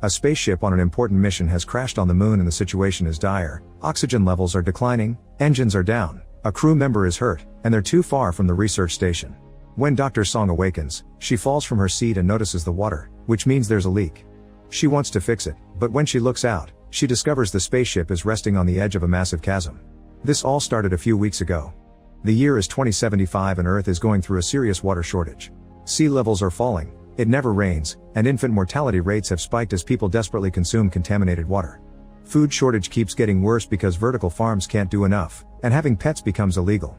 A spaceship on an important mission has crashed on the moon and the situation is dire. Oxygen levels are declining, engines are down, a crew member is hurt, and they're too far from the research station. When Dr. Song awakens, she falls from her seat and notices the water, which means there's a leak. She wants to fix it, but when she looks out, she discovers the spaceship is resting on the edge of a massive chasm. This all started a few weeks ago. The year is 2075 and Earth is going through a serious water shortage. Sea levels are falling, it never rains, and infant mortality rates have spiked as people desperately consume contaminated water. Food shortage keeps getting worse because vertical farms can't do enough, and having pets becomes illegal.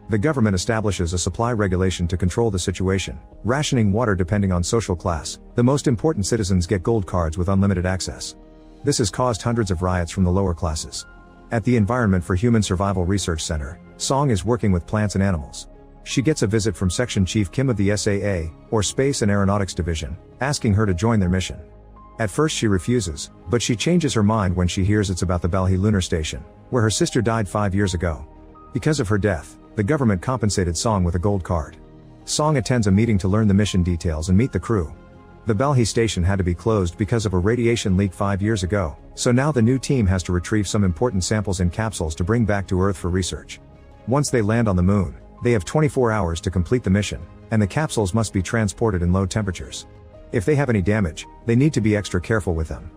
The government establishes a supply regulation to control the situation, rationing water depending on social class. The most important citizens get gold cards with unlimited access. This has caused hundreds of riots from the lower classes. At the Environment for Human Survival Research Center, Song is working with plants and animals. She gets a visit from Section Chief Kim of the SAA, or Space and Aeronautics Division, asking her to join their mission. At first she refuses, but she changes her mind when she hears it's about the Balhi lunar station, where her sister died 5 years ago. Because of her death, the government compensated Song with a gold card. Song attends a meeting to learn the mission details and meet the crew. The Balhi station had to be closed because of a radiation leak 5 years ago, so now the new team has to retrieve some important samples in capsules to bring back to Earth for research. Once they land on the moon, they have 24 hours to complete the mission, and the capsules must be transported in low temperatures. If they have any damage, they need to be extra careful with them.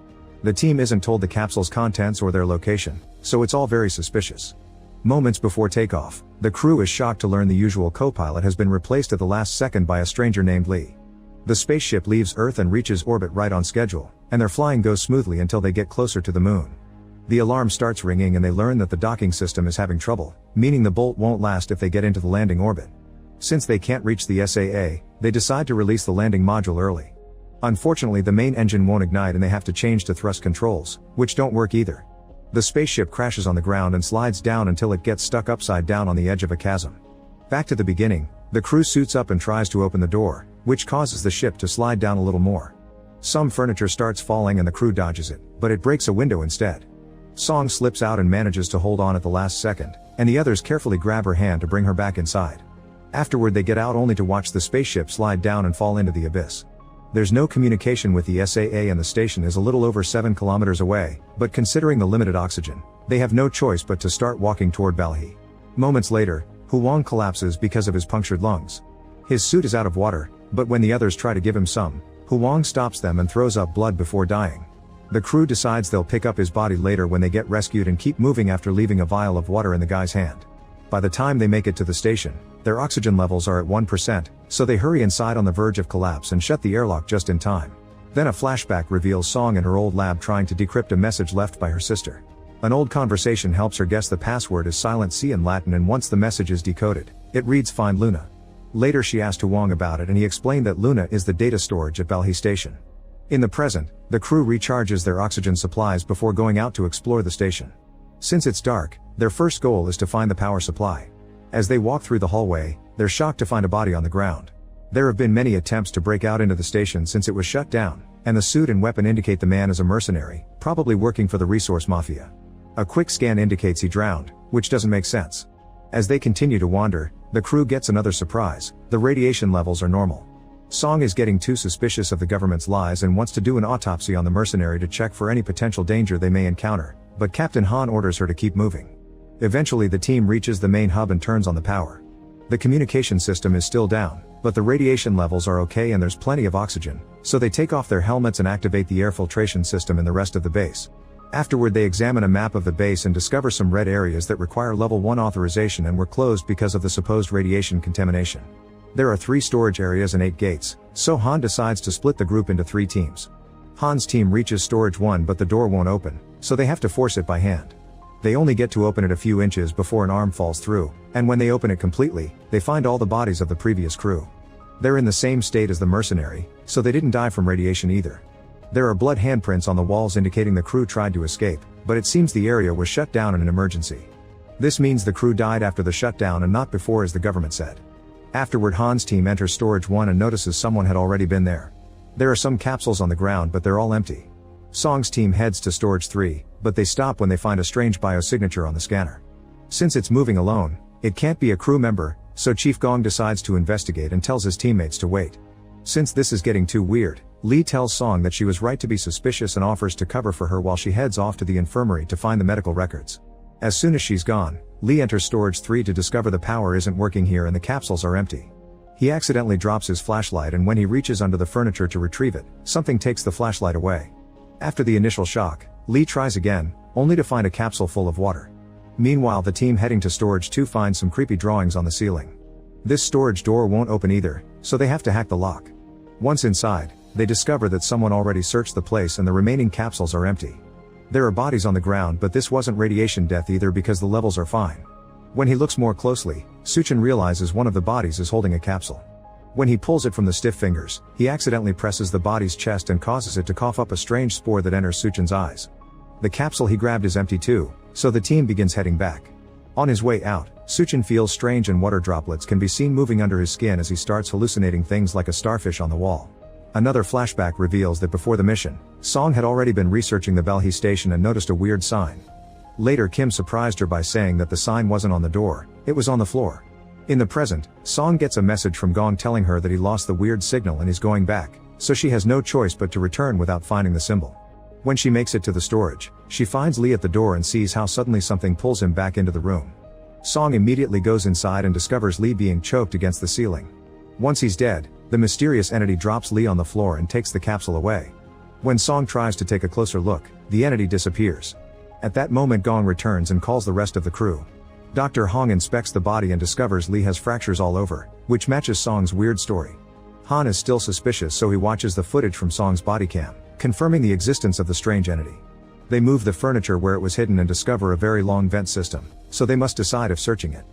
The team isn't told the capsule's contents or their location, so it's all very suspicious. Moments before takeoff, the crew is shocked to learn the usual co-pilot has been replaced at the last second by a stranger named Lee. The spaceship leaves Earth and reaches orbit right on schedule, and their flying goes smoothly until they get closer to the moon. The alarm starts ringing and they learn that the docking system is having trouble, meaning the bolt won't last if they get into the landing orbit. Since they can't reach the SAA, they decide to release the landing module early. Unfortunately, the main engine won't ignite and they have to change to thrust controls, which don't work either. The spaceship crashes on the ground and slides down until it gets stuck upside down on the edge of a chasm. Back to the beginning, the crew suits up and tries to open the door, which causes the ship to slide down a little more. Some furniture starts falling and the crew dodges it, but it breaks a window instead. Song slips out and manages to hold on at the last second, and the others carefully grab her hand to bring her back inside. Afterward they get out only to watch the spaceship slide down and fall into the abyss. There's no communication with the SAA and the station is a little over 7 kilometers away, but considering the limited oxygen, they have no choice but to start walking toward Balhi. Moments later, Huang collapses because of his punctured lungs. His suit is out of water, but when the others try to give him some, Huang stops them and throws up blood before dying. The crew decides they'll pick up his body later when they get rescued and keep moving after leaving a vial of water in the guy's hand. By the time they make it to the station, their oxygen levels are at 1%, so they hurry inside on the verge of collapse and shut the airlock just in time. Then a flashback reveals Song in her old lab trying to decrypt a message left by her sister. An old conversation helps her guess the password is silent C in Latin, and once the message is decoded, it reads "Find Luna." Later she asked Huang about it and he explained that Luna is the data storage at Balhi station. In the present, the crew recharges their oxygen supplies before going out to explore the station. Since it's dark, their first goal is to find the power supply. As they walk through the hallway, they're shocked to find a body on the ground. There have been many attempts to break out into the station since it was shut down, and the suit and weapon indicate the man is a mercenary, probably working for the resource mafia. A quick scan indicates he drowned, which doesn't make sense. As they continue to wander, the crew gets another surprise: the radiation levels are normal. Song is getting too suspicious of the government's lies and wants to do an autopsy on the mercenary to check for any potential danger they may encounter, but Captain Han orders her to keep moving. Eventually the team reaches the main hub and turns on the power. The communication system is still down, but the radiation levels are okay and there's plenty of oxygen, so they take off their helmets and activate the air filtration system in the rest of the base. Afterward they examine a map of the base and discover some red areas that require level 1 authorization and were closed because of the supposed radiation contamination. There are 3 storage areas and 8 gates, so Han decides to split the group into 3 teams. Han's team reaches storage 1 but the door won't open, so they have to force it by hand. They only get to open it a few inches before an arm falls through, and when they open it completely, they find all the bodies of the previous crew. They're in the same state as the mercenary, so they didn't die from radiation either. There are blood handprints on the walls indicating the crew tried to escape, but it seems the area was shut down in an emergency. This means the crew died after the shutdown and not before, as the government said. Afterward Han's team enters storage 1 and notices someone had already been there. There are some capsules on the ground but they're all empty. Song's team heads to storage 3, but they stop when they find a strange biosignature on the scanner. Since it's moving alone, it can't be a crew member, so Chief Gong decides to investigate and tells his teammates to wait. Since this is getting too weird, Lee tells Song that she was right to be suspicious and offers to cover for her while she heads off to the infirmary to find the medical records. As soon as she's gone, Lee enters storage 3 to discover the power isn't working here and the capsules are empty. He accidentally drops his flashlight, and when he reaches under the furniture to retrieve it, something takes the flashlight away. After the initial shock, Lee tries again, only to find a capsule full of water. Meanwhile, the team heading to storage 2 finds some creepy drawings on the ceiling. This storage door won't open either, so they have to hack the lock. Once inside, they discover that someone already searched the place and the remaining capsules are empty. There are bodies on the ground, but this wasn't radiation death either because the levels are fine. When he looks more closely, Suchin realizes one of the bodies is holding a capsule. When he pulls it from the stiff fingers, he accidentally presses the body's chest and causes it to cough up a strange spore that enters Suchin's eyes. The capsule he grabbed is empty too, so the team begins heading back. On his way out, Suchin feels strange and water droplets can be seen moving under his skin as he starts hallucinating things like a starfish on the wall. Another flashback reveals that before the mission, Song had already been researching the Belhi station and noticed a weird sign. Later, Kim surprised her by saying that the sign wasn't on the door, it was on the floor. In the present, Song gets a message from Gong telling her that he lost the weird signal and is going back, so she has no choice but to return without finding the symbol. When she makes it to the storage, she finds Lee at the door and sees how suddenly something pulls him back into the room. Song immediately goes inside and discovers Lee being choked against the ceiling. Once he's dead, the mysterious entity drops Lee on the floor and takes the capsule away. When Song tries to take a closer look, the entity disappears. At that moment, Gong returns and calls the rest of the crew. Dr. Hong inspects the body and discovers Lee has fractures all over, which matches Song's weird story. Han is still suspicious, so he watches the footage from Song's body cam, confirming the existence of the strange entity. They move the furniture where it was hidden and discover a very long vent system, so they must decide if searching it.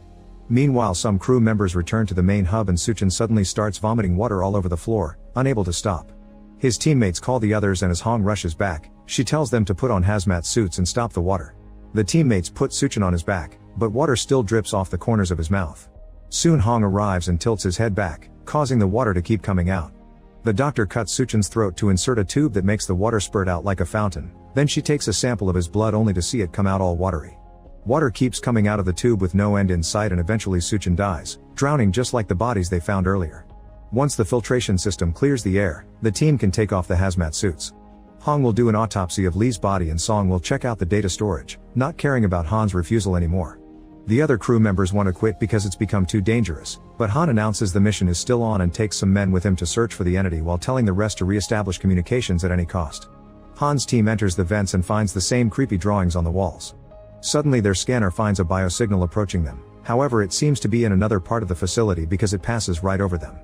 Meanwhile, some crew members return to the main hub and Suchin suddenly starts vomiting water all over the floor, unable to stop. His teammates call the others, and as Hong rushes back, she tells them to put on hazmat suits and stop the water. The teammates put Suchin on his back, but water still drips off the corners of his mouth. Soon Hong arrives and tilts his head back, causing the water to keep coming out. The doctor cuts Suchin's throat to insert a tube that makes the water spurt out like a fountain, then she takes a sample of his blood only to see it come out all watery. Water keeps coming out of the tube with no end in sight, and eventually Suchin dies, drowning just like the bodies they found earlier. Once the filtration system clears the air, the team can take off the hazmat suits. Hong will do an autopsy of Lee's body and Song will check out the data storage, not caring about Han's refusal anymore. The other crew members want to quit because it's become too dangerous, but Han announces the mission is still on and takes some men with him to search for the entity while telling the rest to re-establish communications at any cost. Han's team enters the vents and finds the same creepy drawings on the walls. Suddenly their scanner finds a biosignal approaching them, however it seems to be in another part of the facility because it passes right over them.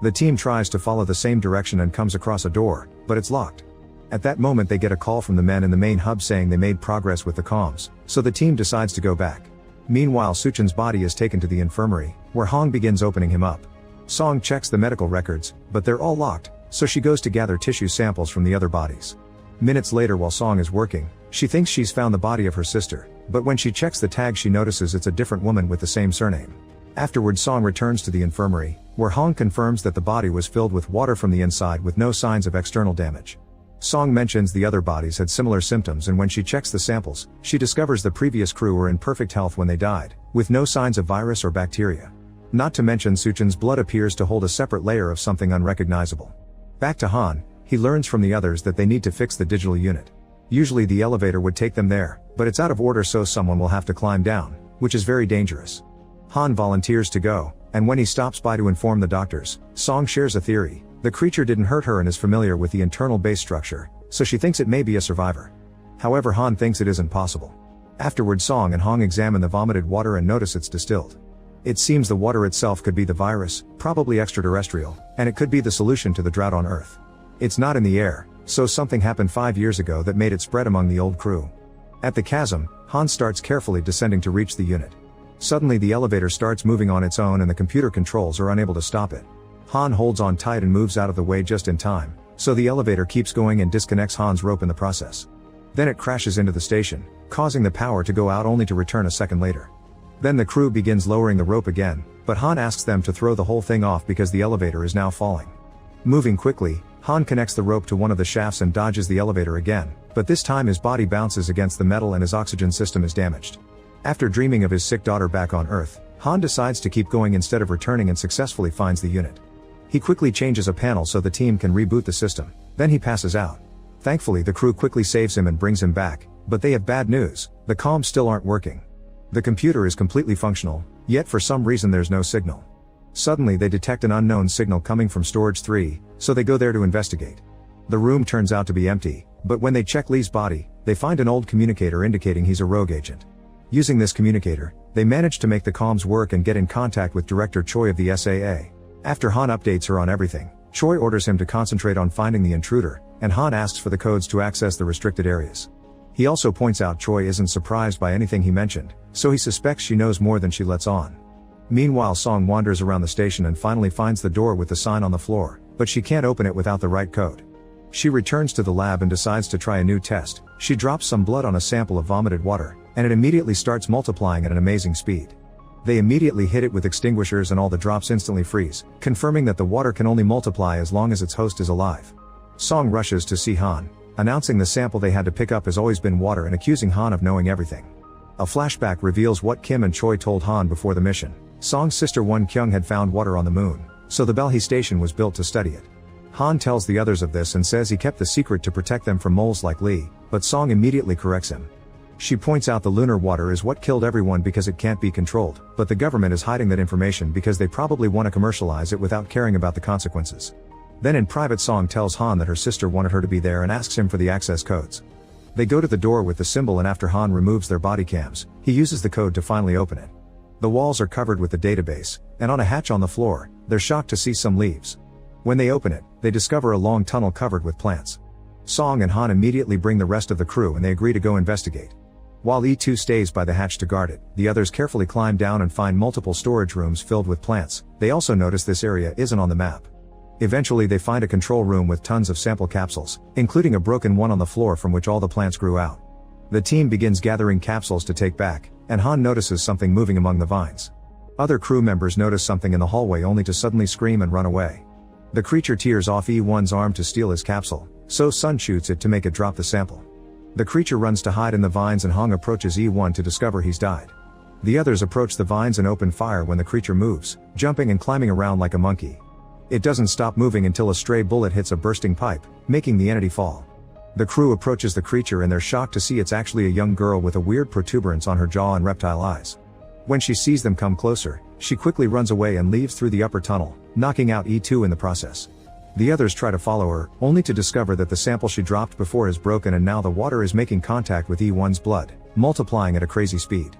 The team tries to follow the same direction and comes across a door, but it's locked. At that moment they get a call from the men in the main hub saying they made progress with the comms, so the team decides to go back. Meanwhile, Suchin's body is taken to the infirmary, where Hong begins opening him up. Song checks the medical records, but they're all locked, so she goes to gather tissue samples from the other bodies. Minutes later, while Song is working, she thinks she's found the body of her sister, but when she checks the tag she notices it's a different woman with the same surname. Afterward, Song returns to the infirmary, where Hong confirms that the body was filled with water from the inside with no signs of external damage. Song mentions the other bodies had similar symptoms, and when she checks the samples, she discovers the previous crew were in perfect health when they died, with no signs of virus or bacteria. Not to mention Suchin's blood appears to hold a separate layer of something unrecognizable. Back to Han, he learns from the others that they need to fix the digital unit. Usually the elevator would take them there, but it's out of order, so someone will have to climb down, which is very dangerous. Han volunteers to go, and when he stops by to inform the doctors, Song shares a theory. The creature didn't hurt her and is familiar with the internal base structure, so she thinks it may be a survivor. However, Han thinks it isn't possible. Afterward, Song and Hong examine the vomited water and notice it's distilled. It seems the water itself could be the virus, probably extraterrestrial, and it could be the solution to the drought on Earth. It's not in the air, so something happened 5 years ago that made it spread among the old crew. At the chasm, Han starts carefully descending to reach the unit. Suddenly the elevator starts moving on its own and the computer controls are unable to stop it. Han holds on tight and moves out of the way just in time, so the elevator keeps going and disconnects Han's rope in the process. Then it crashes into the station, causing the power to go out only to return a second later. Then the crew begins lowering the rope again, but Han asks them to throw the whole thing off because the elevator is now falling. Moving quickly, Han connects the rope to one of the shafts and dodges the elevator again, but this time his body bounces against the metal and his oxygen system is damaged. After dreaming of his sick daughter back on Earth, Han decides to keep going instead of returning and successfully finds the unit. He quickly changes a panel so the team can reboot the system, Then he passes out. Thankfully the crew quickly saves him and brings him back, but they have bad news, the comms still aren't working. The computer is completely functional, yet for some reason there's no signal. Suddenly they detect an unknown signal coming from storage 3, so they go there to investigate. The room turns out to be empty, but when they check Lee's body, they find an old communicator indicating he's a rogue agent. Using this communicator, they manage to make the comms work and get in contact with Director Choi of the SAA. After Han updates her on everything, Choi orders him to concentrate on finding the intruder, and Han asks for the codes to access the restricted areas. He also points out Choi isn't surprised by anything he mentioned, so he suspects she knows more than she lets on. Meanwhile Song wanders around the station and finally finds the door with the sign on the floor, but she can't open it without the right code. She returns to the lab and decides to try a new test. She drops some blood on a sample of vomited water, and it immediately starts multiplying at an amazing speed. They immediately hit it with extinguishers and all the drops instantly freeze, confirming that the water can only multiply as long as its host is alive. Song rushes to see Han, announcing the sample they had to pick up has always been water and accusing Han of knowing everything. A flashback reveals what Kim and Choi told Han before the mission. Song's sister Won Kyung had found water on the moon, so the Belhe station was built to study it. Han tells the others of this and says he kept the secret to protect them from moles like Lee, but Song immediately corrects him. She points out the lunar water is what killed everyone because it can't be controlled, but the government is hiding that information because they probably want to commercialize it without caring about the consequences. Then in private Song tells Han that her sister wanted her to be there and asks him for the access codes. They go to the door with the symbol and after Han removes their body cams, he uses the code to finally open it. The walls are covered with the database, and on a hatch on the floor, they're shocked to see some leaves. When they open it, they discover a long tunnel covered with plants. Song and Han immediately bring the rest of the crew and they agree to go investigate. While E2 stays by the hatch to guard it, the others carefully climb down and find multiple storage rooms filled with plants. They also notice this area isn't on the map. Eventually they find a control room with tons of sample capsules, including a broken one on the floor from which all the plants grew out. The team begins gathering capsules to take back, and Han notices something moving among the vines. Other crew members notice something in the hallway only to suddenly scream and run away. The creature tears off E1's arm to steal his capsule, so Sun shoots it to make it drop the sample. The creature runs to hide in the vines and Hong approaches E1 to discover he's died. The others approach the vines and open fire when the creature moves, jumping and climbing around like a monkey. It doesn't stop moving until a stray bullet hits a bursting pipe, making the entity fall. The crew approaches the creature and they're shocked to see it's actually a young girl with a weird protuberance on her jaw and reptile eyes. When she sees them come closer, she quickly runs away and leaves through the upper tunnel, knocking out E2 in the process. The others try to follow her, only to discover that the sample she dropped before is broken and now the water is making contact with E1's blood, multiplying at a crazy speed.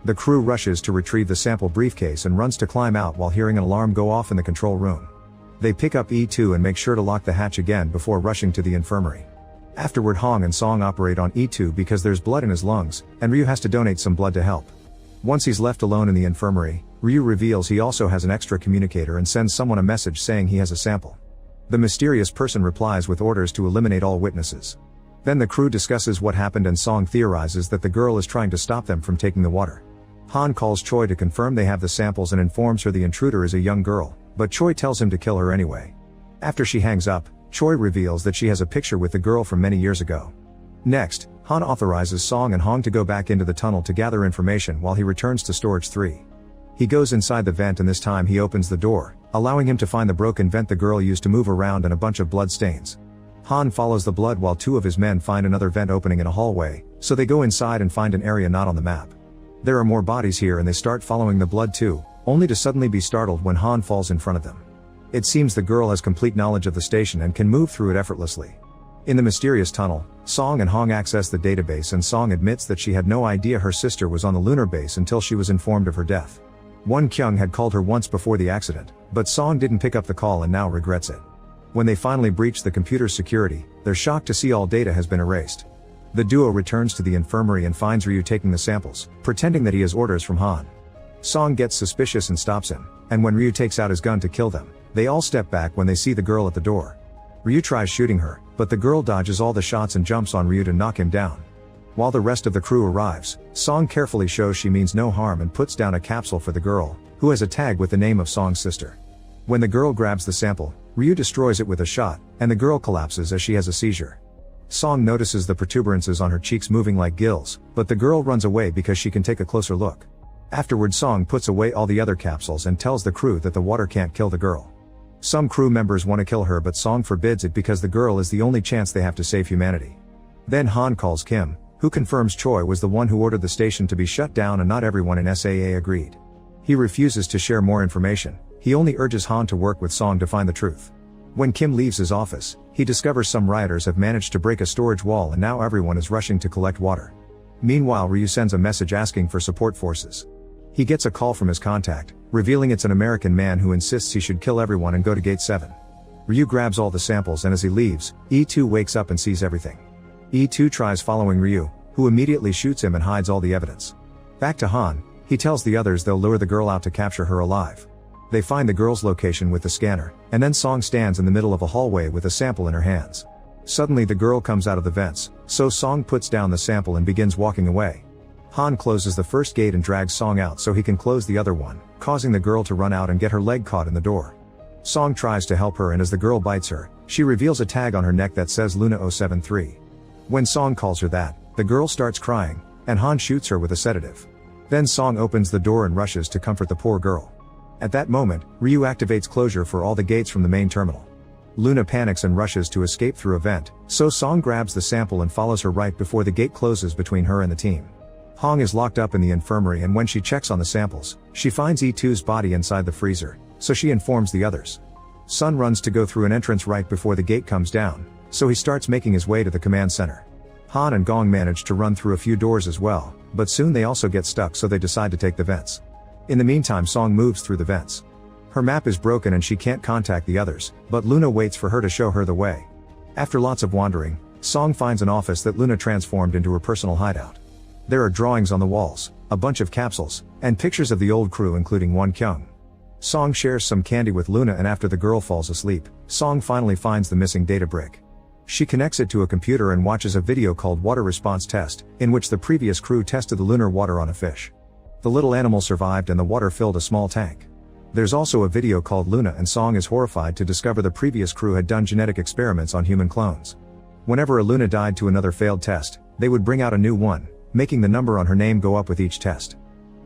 The crew rushes to retrieve the sample briefcase and runs to climb out while hearing an alarm go off in the control room. They pick up E2 and make sure to lock the hatch again before rushing to the infirmary. Afterward Hong and Song operate on E2 because there's blood in his lungs, and Ryu has to donate some blood to help. Once he's left alone in the infirmary, Ryu reveals he also has an extra communicator and sends someone a message saying he has a sample. The mysterious person replies with orders to eliminate all witnesses. Then the crew discusses what happened and Song theorizes that the girl is trying to stop them from taking the water. Han calls Choi to confirm they have the samples and informs her the intruder is a young girl, but Choi tells him to kill her anyway. After she hangs up, Choi reveals that she has a picture with the girl from many years ago. Next, Han authorizes Song and Hong to go back into the tunnel to gather information while he returns to Storage 3. He goes inside the vent and this time he opens the door, allowing him to find the broken vent the girl used to move around and a bunch of blood stains. Han follows the blood while two of his men find another vent opening in a hallway, so they go inside and find an area not on the map. There are more bodies here and they start following the blood too, only to suddenly be startled when Han falls in front of them. It seems the girl has complete knowledge of the station and can move through it effortlessly. In the mysterious tunnel, Song and Hong access the database and Song admits that she had no idea her sister was on the lunar base until she was informed of her death. Won Kyung had called her once before the accident, but Song didn't pick up the call and now regrets it. When they finally breach the computer's security, they're shocked to see all data has been erased. The duo returns to the infirmary and finds Ryu taking the samples, pretending that he has orders from Han. Song gets suspicious and stops him, and when Ryu takes out his gun to kill them, they all step back when they see the girl at the door. Ryu tries shooting her, but the girl dodges all the shots and jumps on Ryu to knock him down. While the rest of the crew arrives, Song carefully shows she means no harm and puts down a capsule for the girl, who has a tag with the name of Song's sister. When the girl grabs the sample, Ryu destroys it with a shot, and the girl collapses as she has a seizure. Song notices the protuberances on her cheeks moving like gills, but the girl runs away because she can take a closer look. Afterward Song puts away all the other capsules and tells the crew that the water can't kill the girl. Some crew members want to kill her, but Song forbids it because the girl is the only chance they have to save humanity. Then Han calls Kim, who confirms Choi was the one who ordered the station to be shut down and not everyone in SAA agreed. He refuses to share more information, he only urges Han to work with Song to find the truth. When Kim leaves his office, he discovers some rioters have managed to break a storage wall and now everyone is rushing to collect water. Meanwhile, Ryu sends a message asking for support forces. He gets a call from his contact, revealing it's an American man who insists he should kill everyone and go to Gate 7. Ryu grabs all the samples and as he leaves, E2 wakes up and sees everything. E2 tries following Ryu, who immediately shoots him and hides all the evidence. Back to Han, he tells the others they'll lure the girl out to capture her alive. They find the girl's location with the scanner, and then Song stands in the middle of a hallway with a sample in her hands. Suddenly the girl comes out of the vents, so Song puts down the sample and begins walking away. Han closes the first gate and drags Song out so he can close the other one, causing the girl to run out and get her leg caught in the door. Song tries to help her and as the girl bites her, she reveals a tag on her neck that says Luna 073. When Song calls her that, the girl starts crying, and Han shoots her with a sedative. Then Song opens the door and rushes to comfort the poor girl. At that moment, Ryu activates closure for all the gates from the main terminal. Luna panics and rushes to escape through a vent, so Song grabs the sample and follows her right before the gate closes between her and the team. Hong is locked up in the infirmary and when she checks on the samples, she finds E2's body inside the freezer, so she informs the others. Sun runs to go through an entrance right before the gate comes down, so he starts making his way to the command center. Han and Gong manage to run through a few doors as well, but soon they also get stuck so they decide to take the vents. In the meantime, Song moves through the vents. Her map is broken and she can't contact the others, but Luna waits for her to show her the way. After lots of wandering, Song finds an office that Luna transformed into her personal hideout. There are drawings on the walls, a bunch of capsules, and pictures of the old crew including Won Kyung. Song shares some candy with Luna and after the girl falls asleep, Song finally finds the missing data brick. She connects it to a computer and watches a video called Water Response Test, in which the previous crew tested the lunar water on a fish. The little animal survived and the water filled a small tank. There's also a video called Luna and Song is horrified to discover the previous crew had done genetic experiments on human clones. Whenever a Luna died to another failed test, they would bring out a new one, making the number on her name go up with each test.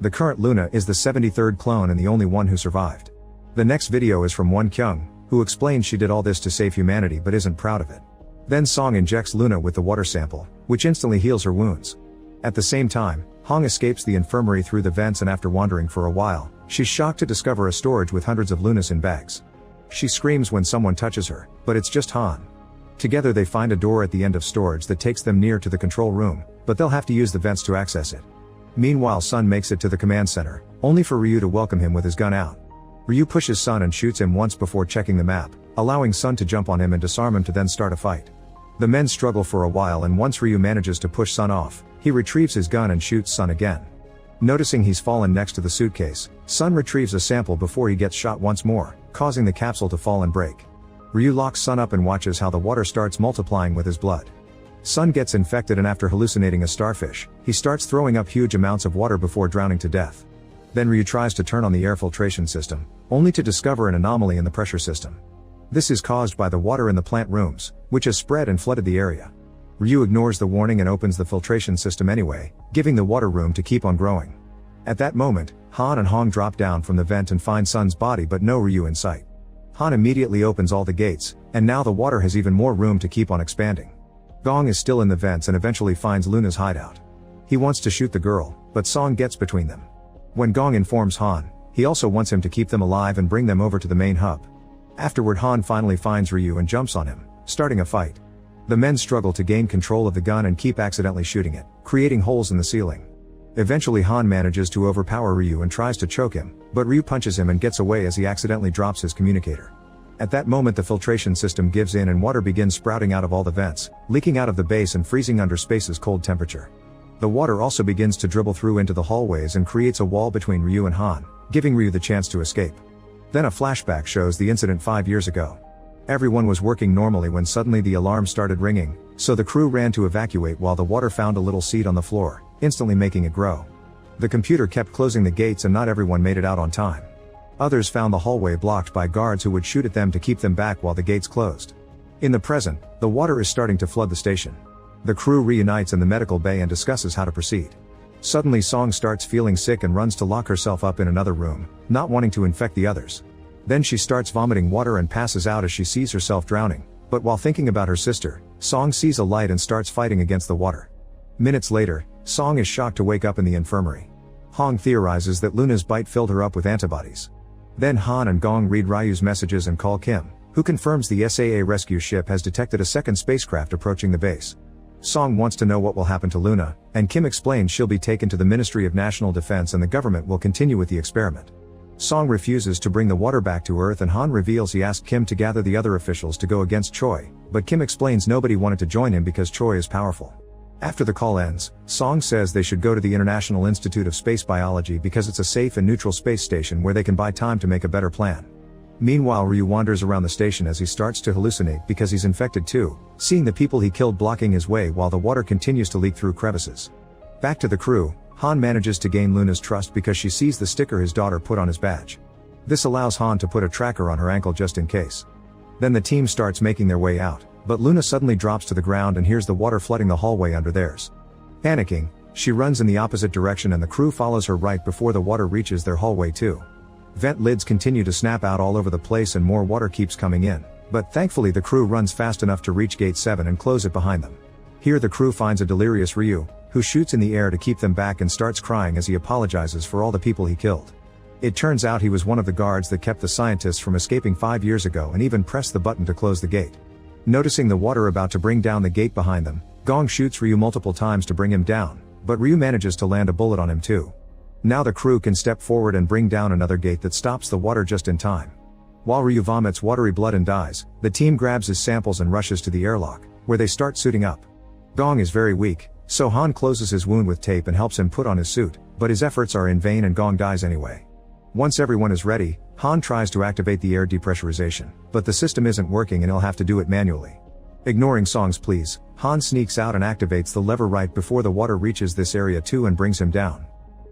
The current Luna is the 73rd clone and the only one who survived. The next video is from Won Kyung, who explains she did all this to save humanity but isn't proud of it. Then Song injects Luna with the water sample, which instantly heals her wounds. At the same time, Hong escapes the infirmary through the vents and after wandering for a while, she's shocked to discover a storage with hundreds of Lunas in bags. She screams when someone touches her, but it's just Han. Together they find a door at the end of storage that takes them near to the control room, but they'll have to use the vents to access it. Meanwhile, Sun makes it to the command center, only for Ryu to welcome him with his gun out. Ryu pushes Sun and shoots him once before checking the map, allowing Sun to jump on him and disarm him to then start a fight. The men struggle for a while and once Ryu manages to push Sun off, he retrieves his gun and shoots Sun again. Noticing he's fallen next to the suitcase, Sun retrieves a sample before he gets shot once more, causing the capsule to fall and break. Ryu locks Sun up and watches how the water starts multiplying with his blood. Sun gets infected and after hallucinating a starfish, he starts throwing up huge amounts of water before drowning to death. Then Ryu tries to turn on the air filtration system, only to discover an anomaly in the pressure system. This is caused by the water in the plant rooms, which has spread and flooded the area. Ryu ignores the warning and opens the filtration system anyway, giving the water room to keep on growing. At that moment, Han and Hong drop down from the vent and find Sun's body but no Ryu in sight. Han immediately opens all the gates, and now the water has even more room to keep on expanding. Gong is still in the vents and eventually finds Luna's hideout. He wants to shoot the girl, but Song gets between them. When Gong informs Han, he also wants him to keep them alive and bring them over to the main hub. Afterward, Han finally finds Ryu and jumps on him, starting a fight. The men struggle to gain control of the gun and keep accidentally shooting it, creating holes in the ceiling. Eventually Han manages to overpower Ryu and tries to choke him, but Ryu punches him and gets away as he accidentally drops his communicator. At that moment the filtration system gives in and water begins sprouting out of all the vents, leaking out of the base and freezing under space's cold temperature. The water also begins to dribble through into the hallways and creates a wall between Ryu and Han, giving Ryu the chance to escape. Then a flashback shows the incident 5 years ago. Everyone was working normally when suddenly the alarm started ringing, so the crew ran to evacuate while the water found a little seed on the floor, instantly making it grow. The computer kept closing the gates and not everyone made it out on time. Others found the hallway blocked by guards who would shoot at them to keep them back while the gates closed. In the present, the water is starting to flood the station. The crew reunites in the medical bay and discusses how to proceed. Suddenly Song starts feeling sick and runs to lock herself up in another room, not wanting to infect the others. Then she starts vomiting water and passes out as she sees herself drowning, but while thinking about her sister, Song sees a light and starts fighting against the water. Minutes later, Song is shocked to wake up in the infirmary. Hong theorizes that Luna's bite filled her up with antibodies. Then Han and Gong read Ryu's messages and call Kim, who confirms the SAA rescue ship has detected a second spacecraft approaching the base. Song wants to know what will happen to Luna, and Kim explains she'll be taken to the Ministry of National Defense and the government will continue with the experiment. Song refuses to bring the water back to Earth and Han reveals he asked Kim to gather the other officials to go against Choi, but Kim explains nobody wanted to join him because Choi is powerful. After the call ends, Song says they should go to the International Institute of Space Biology because it's a safe and neutral space station where they can buy time to make a better plan. Meanwhile, Ryu wanders around the station as he starts to hallucinate because he's infected too, seeing the people he killed blocking his way while the water continues to leak through crevices. Back to the crew, Han manages to gain Luna's trust because she sees the sticker his daughter put on his badge. This allows Han to put a tracker on her ankle just in case. Then the team starts making their way out, but Luna suddenly drops to the ground and hears the water flooding the hallway under theirs. Panicking, she runs in the opposite direction and the crew follows her right before the water reaches their hallway too. Vent lids continue to snap out all over the place and more water keeps coming in, but thankfully the crew runs fast enough to reach gate 7 and close it behind them. Here the crew finds a delirious Ryu, who shoots in the air to keep them back and starts crying as he apologizes for all the people he killed. It turns out he was one of the guards that kept the scientists from escaping 5 years ago and even pressed the button to close the gate. Noticing the water about to bring down the gate behind them, Gong shoots Ryu multiple times to bring him down, but Ryu manages to land a bullet on him too. Now the crew can step forward and bring down another gate that stops the water just in time. While Ryu vomits watery blood and dies, the team grabs his samples and rushes to the airlock, where they start suiting up. Gong is very weak, so Han closes his wound with tape and helps him put on his suit, but his efforts are in vain and Gong dies anyway. Once everyone is ready, Han tries to activate the air depressurization, but the system isn't working and he'll have to do it manually. Ignoring Song's pleas, Han sneaks out and activates the lever right before the water reaches this area too and brings him down.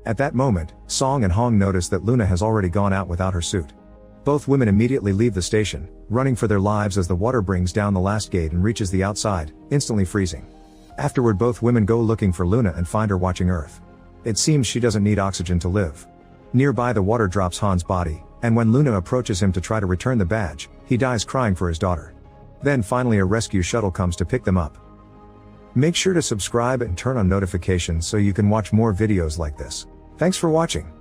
At that moment, Song and Hong notice that Luna has already gone out without her suit. Both women immediately leave the station, running for their lives as the water brings down the last gate and reaches the outside, instantly freezing. Afterward, both women go looking for Luna and find her watching Earth. It seems she doesn't need oxygen to live. Nearby, the water drops Han's body, and when Luna approaches him to try to return the badge, he dies crying for his daughter. Then finally a rescue shuttle comes to pick them up. Make sure to subscribe and turn on notifications so you can watch more videos like this. Thanks for watching.